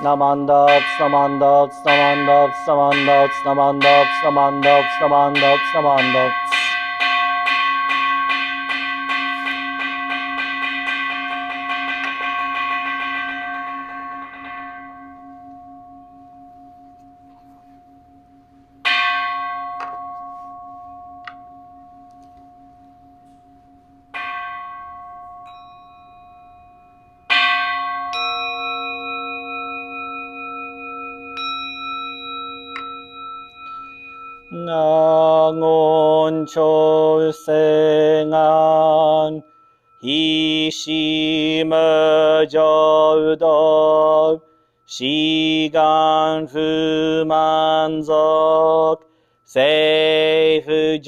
Namandop, Samandop, Samandop, Samandop, Samandop, Samandop, Samandop, Samandop. 나곤 출생한 희심어저도 시간 후만석 세후조성악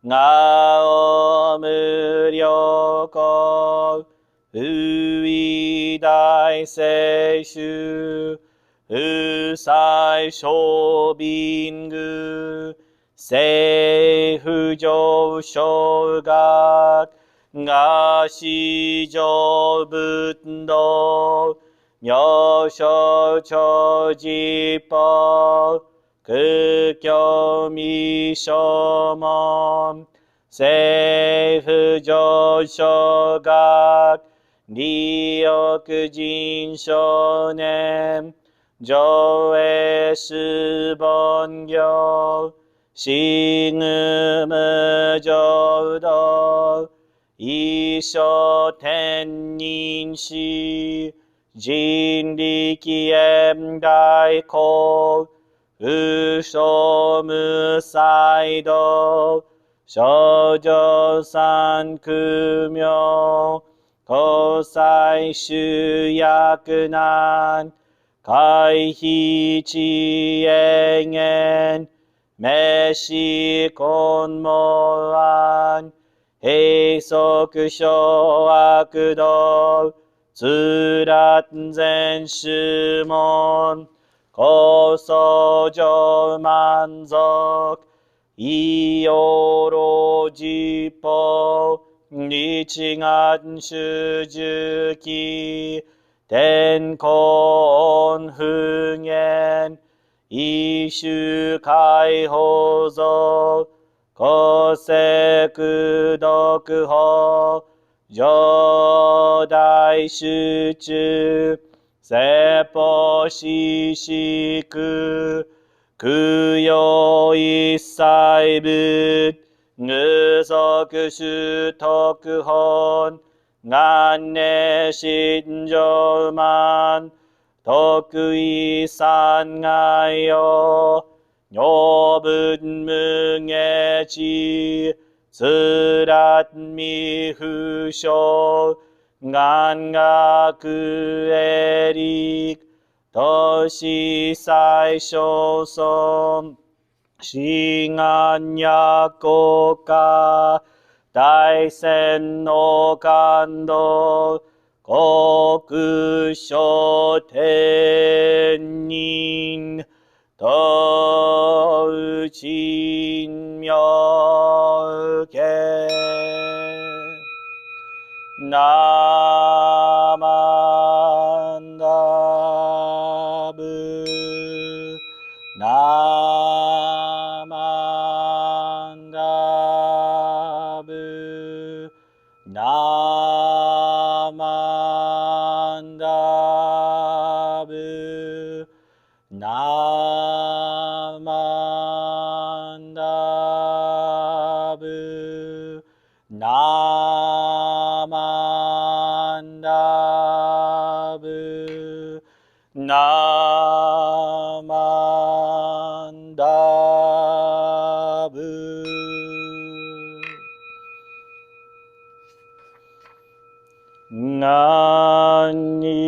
나어무려고 의다이세슈 의사이쇼빈구 세후조쇼각 가시조분도 묘쇼초지법 극교미쇼멈 세후조쇼각 니역진쇼넴 조회스번교 싱음어조도 이쇼텐닌시 진리기엠다이코 의쇼무사이도 쇼조산크묘 고사이슈야크난 가이히지행엔 메시콘모안 헤이소크쇼아크도 즈라트젠시몬 고소조만석 이오로지포 니칭한슈즈키 덴콘흥엔 이슈카이호소 고세크도크호 조다이슈츠 세포시시크 그요이사이붓 느서크슈토크혼 난내신조만 덕의산가요 뇨분뭉에지 스랏미후쇼 간가그에릭 더시사이쇼솜 싱안야코카 다이센노간도 고쿠쇼텐닌 더우진묘게 나만다부 나만다부 나만다부 나만다부 나만다부 나만다부 난니시쿠도쿠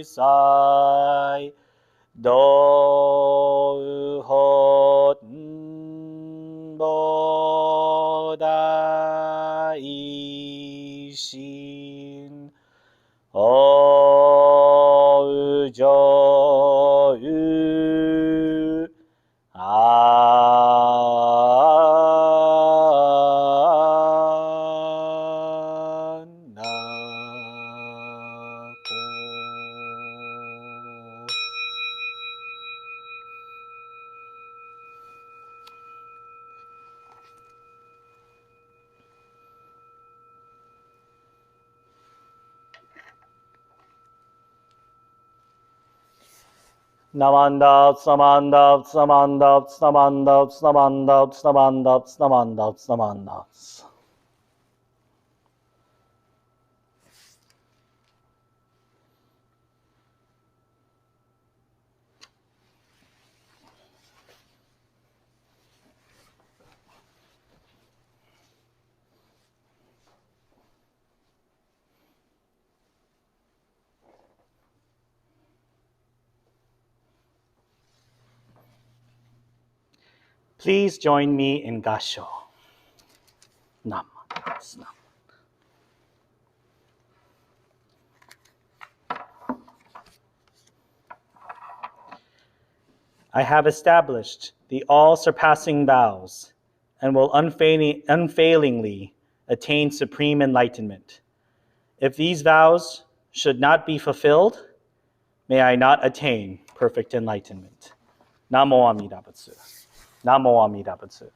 벼우도세이사이 도헛보다이신 어우진묘 上有あなこ。Namanda, samanda, samanda, samanda, samanda, samanda, samanda, samanda. Please join me in Gasho. Nam. I have established the all-surpassing vows and will unfailingly attain supreme enlightenment. If these vows should not be fulfilled, may I not attain perfect enlightenment. Namo Amida Butsu. Namo Amida Butsu.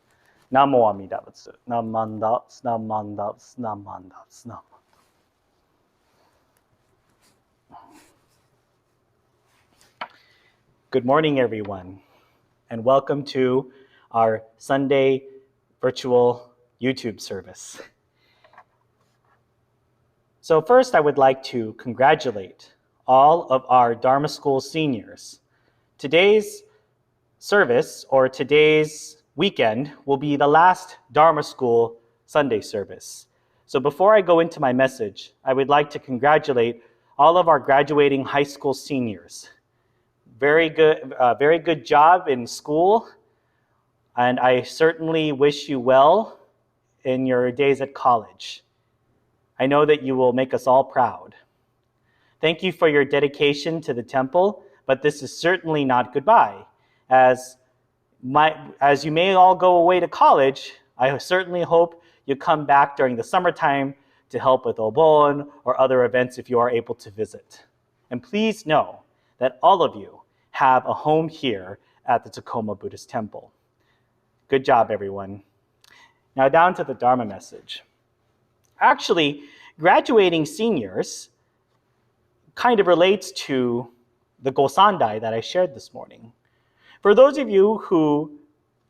Namo Amida Butsu. Namanda, namanda, namanda, namanda. Good morning, everyone, and welcome to our Sunday virtual YouTube service. So first, I would like to congratulate all of our Dharma School seniors. Today's service, or today's weekend, will be the last Dharma School Sunday service. So before I go into my message, I would like to congratulate all of our graduating high school seniors. Very good job in school, and I certainly wish you well in your days at college. I know that you will make us all proud. Thank you for your dedication to the temple, but this is certainly not goodbye. As you may all go away to college, I certainly hope you come back during the summertime to help with Obon or other events if you are able to visit. And please know that all of you have a home here at the Tacoma Buddhist Temple. Good job, everyone. Now down to the Dharma message. Actually, graduating seniors kind of relates to the Gosandai that I shared this morning. For those of you who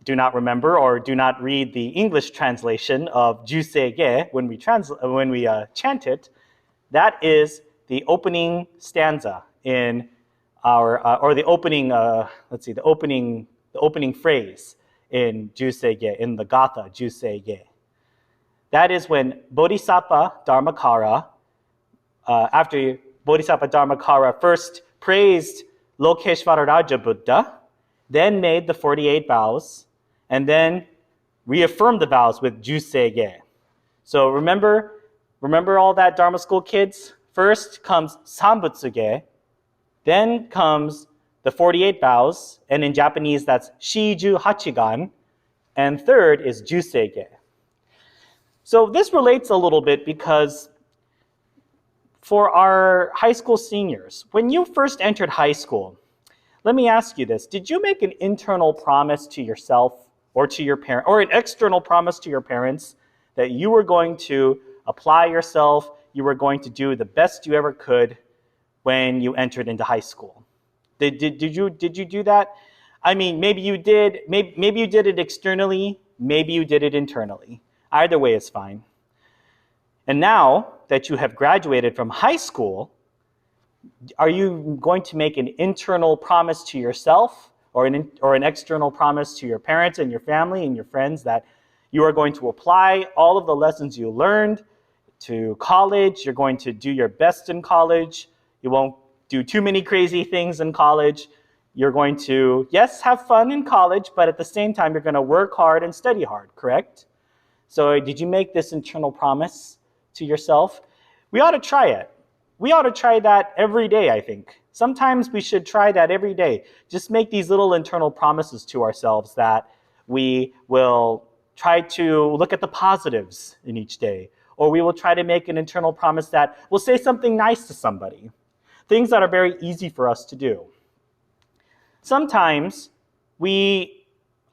do not remember or do not read the English translation of Jusei-ge when we chant it, that is the opening stanza in our, or the opening, the opening phrase in Jusei-ge, in the Gatha Jusei-ge. That is when Bodhisattva Dharmakara, after Bodhisattva Dharmakara first praised Lokeshvara Raja Buddha, then made the 48 vows, and then reaffirmed the vows with Jusei-ge. So remember all that Dharma School kids? First comes Sambutsu-ge, then comes the 48 vows, and in Japanese that's Shiju Hachigan, and third is Jusei-ge. So this relates a little bit because for our high school seniors, when you first entered high school, let me ask you this. Did you make an internal promise to yourself or to your parent, or an external promise to your parents that you were going to apply yourself, you were going to do the best you ever could when you entered into high school? Did you do that? I mean, maybe you did. Maybe you did it externally. Maybe you did it internally. Either way is fine. And now that you have graduated from high school, are you going to make an internal promise to yourself or an external promise to your parents and your family and your friends that you are going to apply all of the lessons you learned to college? You're going to do your best in college. You won't do too many crazy things in college. You're going to, yes, have fun in college, but at the same time, you're going to work hard and study hard, correct? So did you make this internal promise to yourself? We ought to try it. we ought to try that every day, I think. Sometimes we should try that every day. Just make these little internal promises to ourselves that we will try to look at the positives in each day, or we will try to make an internal promise that we'll say something nice to somebody. Things that are very easy for us to do. Sometimes we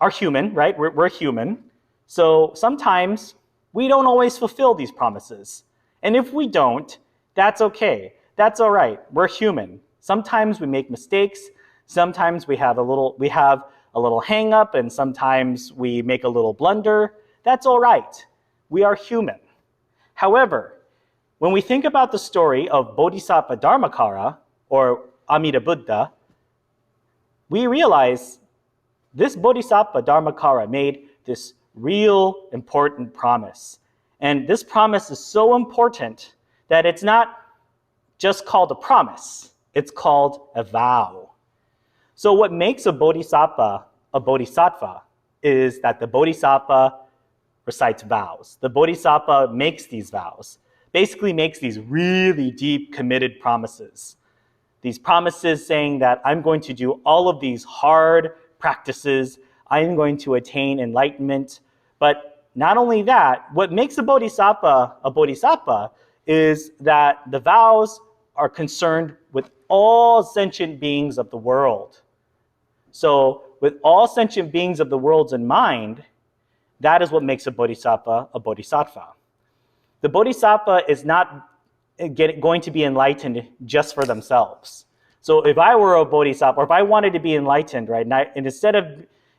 are human, right? We're human. So sometimes we don't always fulfill these promises. And if we don't, that's okay. That's all right. We're human. Sometimes we make mistakes. Sometimes we have a little hang up, and sometimes we make a little blunder. That's all right. We are human. However, when we think about the story of Bodhisattva Dharmakara, or Amida Buddha, we realize this Bodhisattva Dharmakara made this real important promise. And this promise is so important that it's not just called a promise, it's called a vow. So what makes a bodhisattva is that the bodhisattva recites vows. The bodhisattva makes these vows, basically makes these really deep, committed promises. These promises saying that I'm going to do all of these hard practices, I'm going to attain enlightenment. But not only that, what makes a bodhisattva is that the vows are concerned with all sentient beings of the world. So with all sentient beings of the world in mind, that is what makes a bodhisattva a bodhisattva. The bodhisattva is not going to be enlightened just for themselves. So if I were a bodhisattva, or if I wanted to be enlightened, right, and instead of,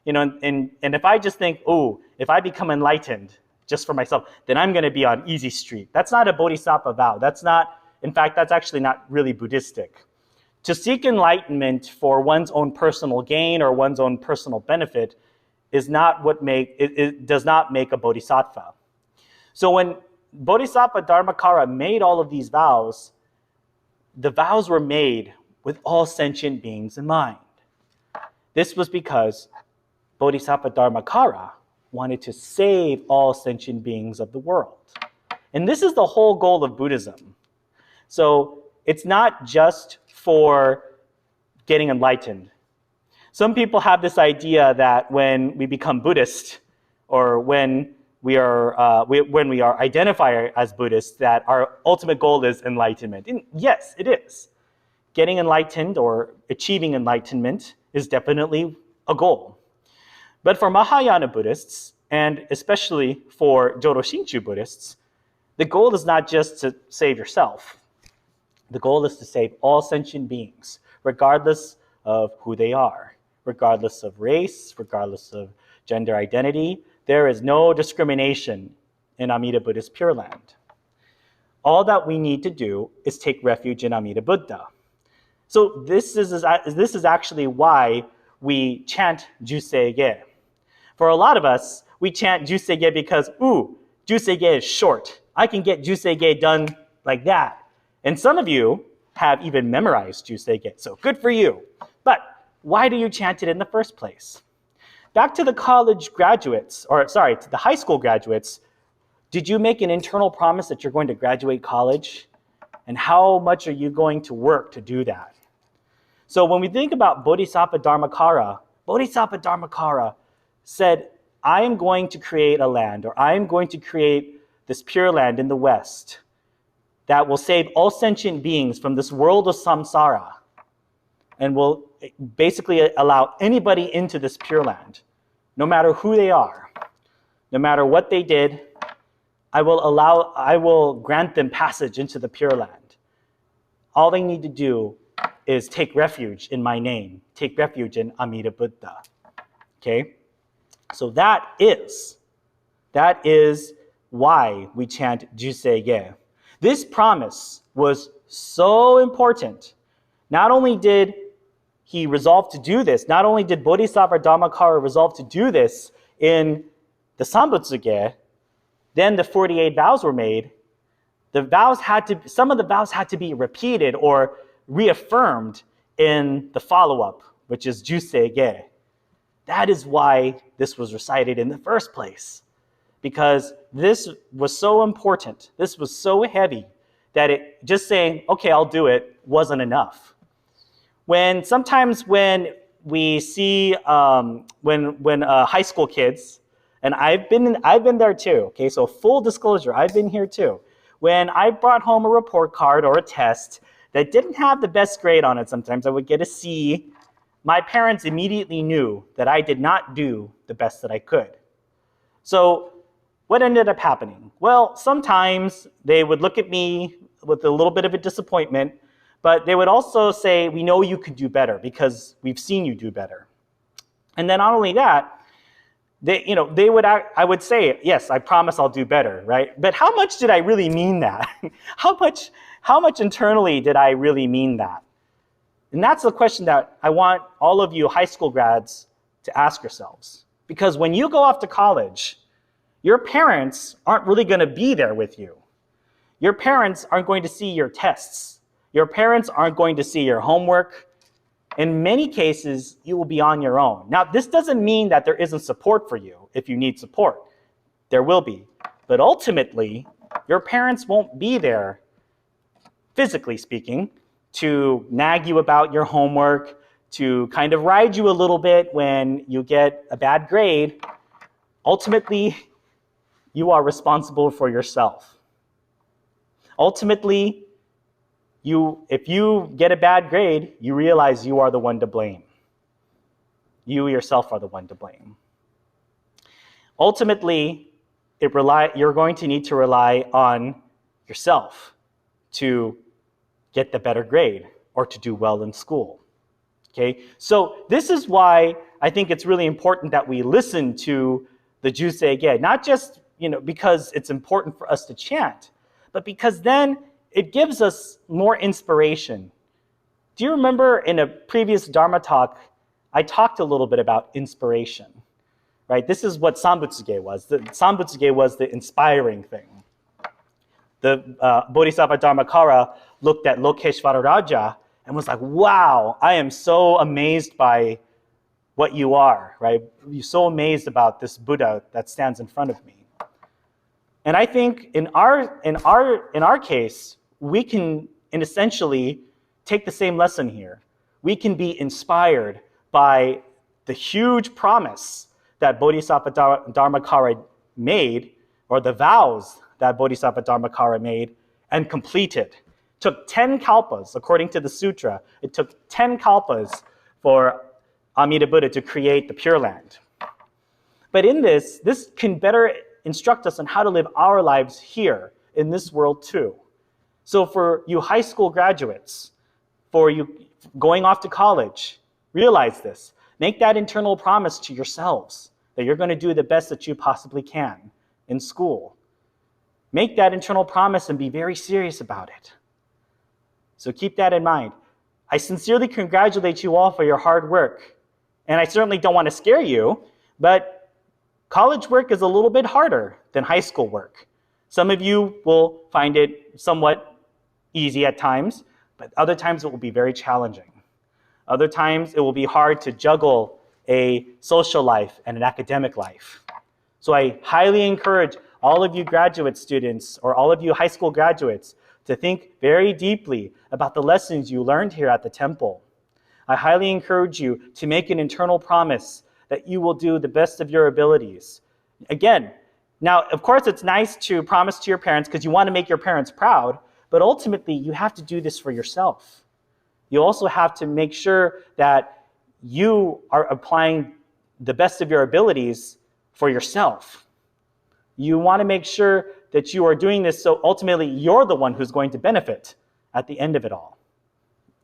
and if I just think, oh, if I become enlightened just for myself, then I'm going to be on easy street. That's not a bodhisattva vow. In fact, that's actually not really Buddhistic. To seek enlightenment for one's own personal gain or one's own personal benefit is not it does not make a bodhisattva. So when Bodhisattva Dharmakara made all of these vows, the vows were made with all sentient beings in mind. This was because Bodhisattva Dharmakara wanted to save all sentient beings of the world. And this is the whole goal of Buddhism. So it's not just for getting enlightened. Some people have this idea that when we become Buddhist, or when we are identified as Buddhists, that our ultimate goal is enlightenment. And yes, it is. Getting enlightened or achieving enlightenment is definitely a goal. But for Mahayana Buddhists, and especially for Jodo Shinshu Buddhists, the goal is not just to save yourself. The goal is to save all sentient beings, regardless of who they are, regardless of race, regardless of gender identity. There is no discrimination in Amida Buddhist Pure Land. All that we need to do is take refuge in Amida Buddha. So this is actually why we chant Jusei-ge. For a lot of us, we chant Jusei-ge because, Jusei-ge is short. I can get Jusei-ge done like that. And some of you have even memorized Jusei-ge, so good for you. But why do you chant it in the first place? Back to the to the high school graduates, did you make an internal promise that you're going to graduate college? And how much are you going to work to do that? So when we think about Bodhisattva Dharmakara said, I am going to create a land, or I am going to create this pure land in the West that will save all sentient beings from this world of samsara and will basically allow anybody into this pure land, no matter who they are, no matter what they did. I will grant them passage into the pure land. All they need to do is take refuge in my name, take refuge in Amida Buddha. Okay? So that is why we chant Jusei-ge. This promise was so important. Not only did he resolve to do this, not only did Bodhisattva Dharmakara resolve to do this in the Sambutsuge, then the 48 vows were made. Some of the vows had to be repeated or reaffirmed in the follow-up, which is Jusei-ge. That is why this was recited in the first place, because this was so important, this was so heavy, that just saying, okay, I'll do it, wasn't enough. Sometimes when we see when high school kids, and I've been there too. Okay, so full disclosure, I've been here too. When I brought home a report card or a test that didn't have the best grade on it, sometimes I would get a C. My parents immediately knew that I did not do the best that I could. So what ended up happening? Well, sometimes they would look at me with a little bit of a disappointment, but they would also say, we know you could do better because we've seen you do better. And then not only that, I would say, yes, I promise I'll do better, right? But how much did I really mean that? How much internally did I really mean that? And that's the question that I want all of you high school grads to ask yourselves. Because when you go off to college, your parents aren't really going to be there with you. Your parents aren't going to see your tests. Your parents aren't going to see your homework. In many cases, you will be on your own. Now, this doesn't mean that there isn't support for you if you need support. There will be. But ultimately, your parents won't be there, physically speaking, to nag you about your homework, to kind of ride you a little bit when you get a bad grade. Ultimately, you are responsible for yourself. Ultimately, if you get a bad grade, you realize you are the one to blame. You yourself are the one to blame. Ultimately, you're going to need to rely on yourself to get the better grade or to do well in school. Okay? So this is why I think it's really important that we listen to the Jusei Ge, not just because it's important for us to chant, but because then it gives us more inspiration. Do you remember in a previous Dharma talk, I talked a little bit about inspiration, right? This is what Sambutsuge was. Sambutsuge was the inspiring thing. The Bodhisattva Dharmakara looked at Lokeshvara Raja and was like, wow, I am so amazed by what you are, right? You're so amazed about this Buddha that stands in front of me. And I think in our case, we can essentially take the same lesson here. We can be inspired by the huge promise that Bodhisattva Dharmakara made, or the vows that Bodhisattva Dharmakara made, and completed. It took 10 kalpas, according to the sutra. It took 10 kalpas for Amida Buddha to create the Pure Land. But in this can better instruct us on how to live our lives here in this world too. So for you high school graduates, for you going off to college, realize this. Make that internal promise to yourselves that you're going to do the best that you possibly can in school. Make that internal promise and be very serious about it. So keep that in mind. I sincerely congratulate you all for your hard work. And I certainly don't want to scare you, but college work is a little bit harder than high school work. Some of you will find it somewhat easy at times, but other times it will be very challenging. Other times it will be hard to juggle a social life and an academic life. So I highly encourage all of you graduate students or all of you high school graduates to think very deeply about the lessons you learned here at the temple. I highly encourage you to make an internal promise that you will do the best of your abilities. Again, now, of course, it's nice to promise to your parents because you want to make your parents proud, but ultimately, you have to do this for yourself. You also have to make sure that you are applying the best of your abilities for yourself. You want to make sure that you are doing this so ultimately you're the one who's going to benefit at the end of it all.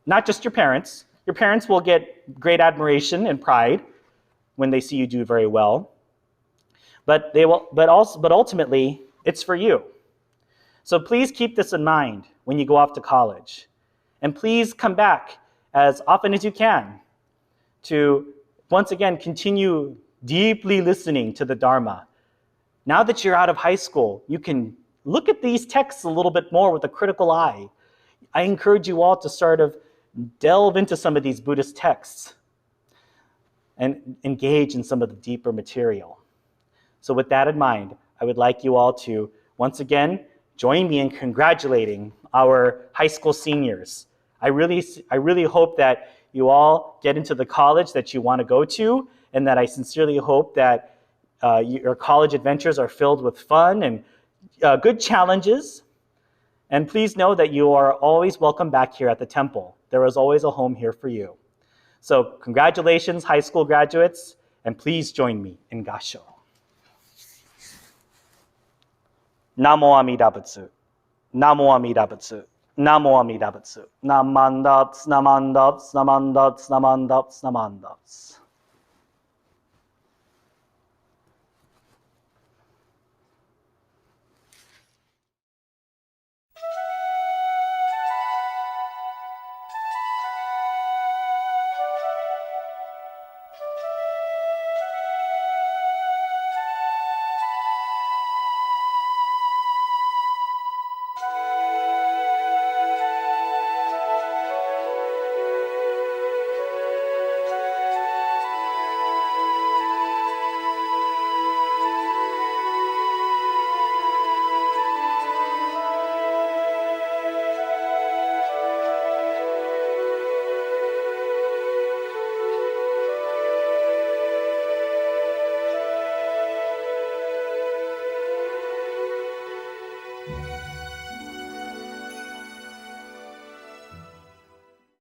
Not just your parents. Your parents will get great admiration and pride when they see you do very well. But ultimately, it's for you. So please keep this in mind when you go off to college. And please come back as often as you can to, once again, continue deeply listening to the Dharma. Now that you're out of high school, you can look at these texts a little bit more with a critical eye. I encourage you all to sort of delve into some of these Buddhist texts and engage in some of the deeper material. So with that in mind, I would like you all to, once again, join me in congratulating our high school seniors. I really hope that you all get into the college that you want to go to, and that I sincerely hope that your college adventures are filled with fun and good challenges. And please know that you are always welcome back here at the temple. There is always a home here for you. So congratulations, high school graduates, and please join me in Gasho. Namo Amida Butsu. Namo Amida Butsu. Namo Amida Butsu. Namandaps, namandaps, namandaps, namandaps, namandaps.